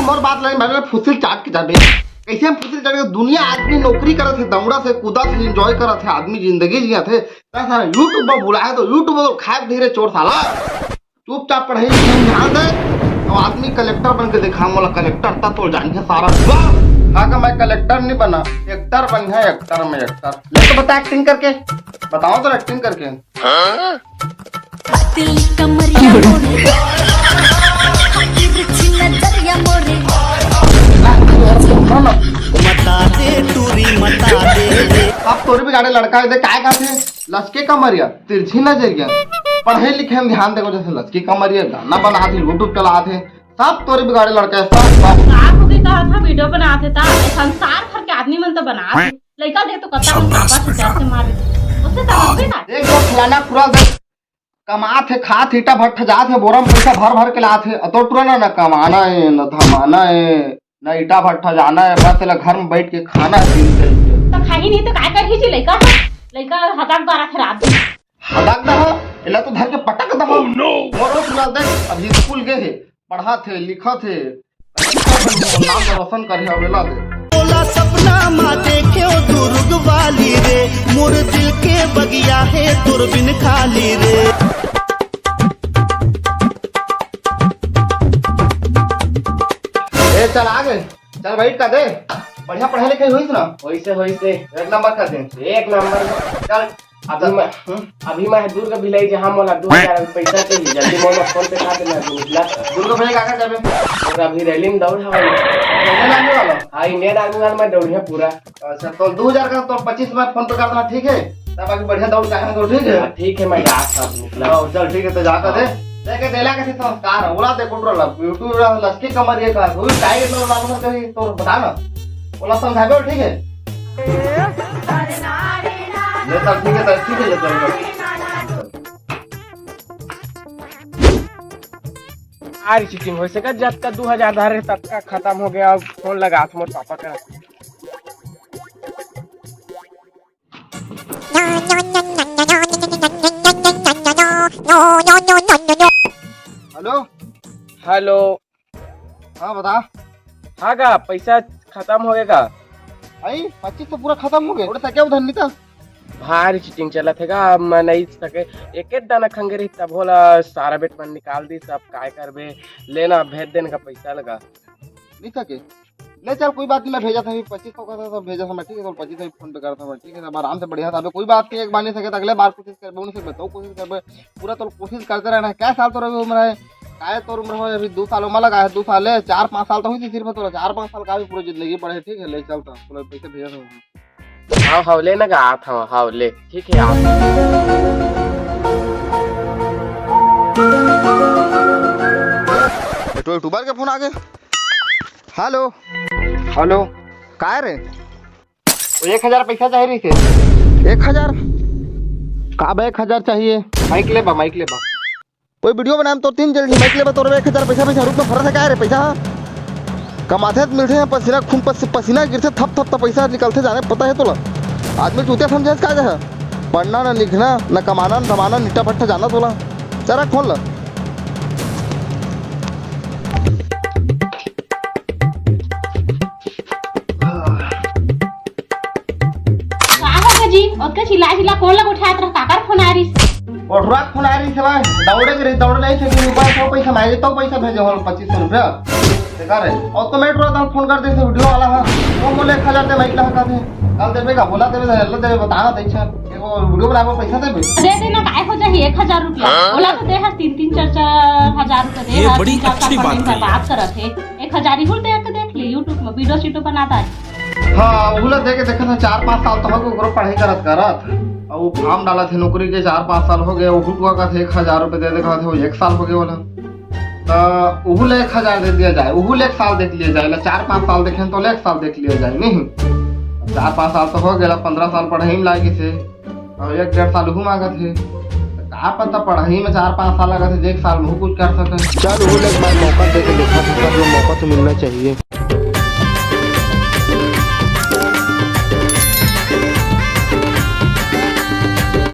मोर बात लगे मैंने फुसिल चाट के जाबे कैसे हम फुसिल चाट के दुनिया आदमी नौकरी करत है दौड़ा से कूदा से एंजॉय करत है आदमी जिंदगी जियत है सारा यूट्यूब पर बुलाए तो यूट्यूब पर खाए धीरे चोर साला चुपचाप पढ़ाई लिखाई ध्यान दे तो आदमी कलेक्टर बन के दिखाऊंगा वाला कलेक्टर था तो जानिए सारा हाँ मैं कलेक्टर नहीं बना एक्टर बन है एक्टर में एक्टर ले तो बता एक्टिंग करके बताओ तो एक्टिंग करके अब तोरी भी गाड़े लड़का दे काय कहते लचके कमरिया तिरछी नजरिया पढ़े लिखे में ध्यान देखो जैसे लचके कमरिया गाना बनाते यूट्यूब चलाते सब तोरी भी गाड़े लड़का आप हो गई कहा था वीडियो बनाते था संसार भर के आदमी मन तो बनाते लड़का दे तो कत्ता हम पापा से कैसे मारे उससे समझ में ना एक दो फलाना पूरा दे कमाते खाते ईटा भट्ट जाते बोरा में पैसा भर भर के लाते तो टुरना ना कमाना है न धमाना है न ईटा भट्टा जाना है बस घर में बैठ के खाना है तो खाई नहीं तो काय कर ही लड़का लड़का हदाक द्वारा थे रात हदाक दहा इला तो धर के पटक दहा मोरो सुना दे अभी स्कूल गए थे पढ़ा थे लिखा थे नाम रोशन करे अवेला दे बोला सपना माँ देखे दुर्ग वाली रे मोर दिल के बगिया है दूरबीन खाली रे ए चल आगे चल बैठ का दे बढ़िया पढ़ाई लिखाई हुई ना वैसे एक नंबर का दे एक नंबर चल अभी मैं दुर्ग भिलाई जहाँ मोला 2000 पैसा चाहिए जल्दी मोला फोन पे खा देना निकला दुर्गा भाई का जाबे और अभी रैली में दौड़ हवा चलने लगने वाला हां इंडियन आर्मी वाला मैं दौड़ है पूरा अच्छा तो 2000 का तो 25 में फोन पे कर देना ठीक है तब बाकी बढ़िया दौड़ जाएगा तो ठीक है ठीक है मैं जा सब निकला चल ठीक है तो जाकर दे देखे देला कैसे संस्कार ओला दे कोटरो ला यूट्यूब लसके कमरिए का कोई टाइगर नो नाम से कहीं तो बता ना ओला समझाबे ठीक है ले चल ठीक है ले चल आज चीटिंग हो सका जब तक 2000 धारे तब का खत्म हो गया फोन लगा मोर पापा का हेलो हेलो हाँ बता हाँ का पैसा खत्म हो गया आई 25 तो पूरा खत्म हो गया थोड़ा सा क्या उधर नहीं था भारी चीटिंग चला थे मैं नहीं सके एक एक दाना खंगे रही तब बोला सारा बेट मन निकाल दी सब काय करबे लेना भेज देने का पैसा लगा नहीं सके ले चल कोई बात नहीं मैं भेजा था 2500 का था तो भेजा था मैं ठीक है तो 25 फोन पे करता मैं ठीक है अब आराम से बढ़िया था कोई बात नहीं एक बार नहीं सके तो अगले बार कोशिश करबे उनसे बताओ कोशिश करबे पूरा तो कोशिश करते रहना क्या साल तो रही उम्र है काय तो उम्र हो अभी 2 साल में लगा है 2 साल है 4-5 साल तो हुई थी सिर्फ तो 4-5 साल का भी पूरी जिंदगी पड़े ठीक है ले चलता पूरा पैसे भेजा था हाँ ले ना का था हाँ ले ठीक है आप तो यूट्यूबर के फोन आ गए हेलो हेलो काय रे 1000 पैसा चाहिए रही थे 1000 का 1000 चाहिए माइक ले बा कोई वीडियो बनाए तो 3 जल्दी माइक ले बा तोरे 1000 पैसा रूप में फर्क है क्या रे पैसा कमाते मिलते हैं पसीना खून पसीना गिरते थप थप पैसा निकलते जाने पता है तोला आदमी चूतिया समझे क्या है पढ़ना ना लिखना ना कमाना ना धमाना निट्टा भट्टा जाना तोला चरा खोल ला जी ओके चिल्ला कौन लग उठाया तेरा काकर फोन आ रही ओठरा फोन आ रही है दौड़े के दौड़ नहीं थे ऊपर 100 पैसा मांगे तो पैसा भेजे हो 2500 रुपया बेकार है और तो मैं फोन कर दे वीडियो वाला है वो बोले 1000 दे माइक लगा दे कल देबे का बोला देबे अल्लाह देबे बताना दे छा एगो वीडियो बनाबो पैसा देबे दे देना काय हो जाए 1000 रुपया बोला तो दे है 3-4 हजार रुपया दे ये बड़ी अच्छी बात है बात करत है 1000 ही बोल देख ले YouTube में वीडियो बनाता है हाँ उला देखे देखा था 4-5 साल तो हो गए पढ़ाई करत और वो फॉर्म डाला थे नौकरी के 4-5 साल हो गए वो हुआ का थे 1000 रुपए दे देखा थे वो 1 साल हो गए वाला तो उहुल 1000 दे दिया जाए उहुल 1 साल देख लिया जाए 4-5 साल देखे तो 1 साल देख लिया जाए नहीं 4-5 साल तो हो गया 15 साल पढ़ाई में लागे थे और 1-1.5 साल हूँ मांगा थे क्या पता पढ़ाई में 4-5 साल लगा थे 1 साल में कुछ कर सके चल उहुल एक बार मौका दे के देखा था जो मौका तो मिलना चाहिए।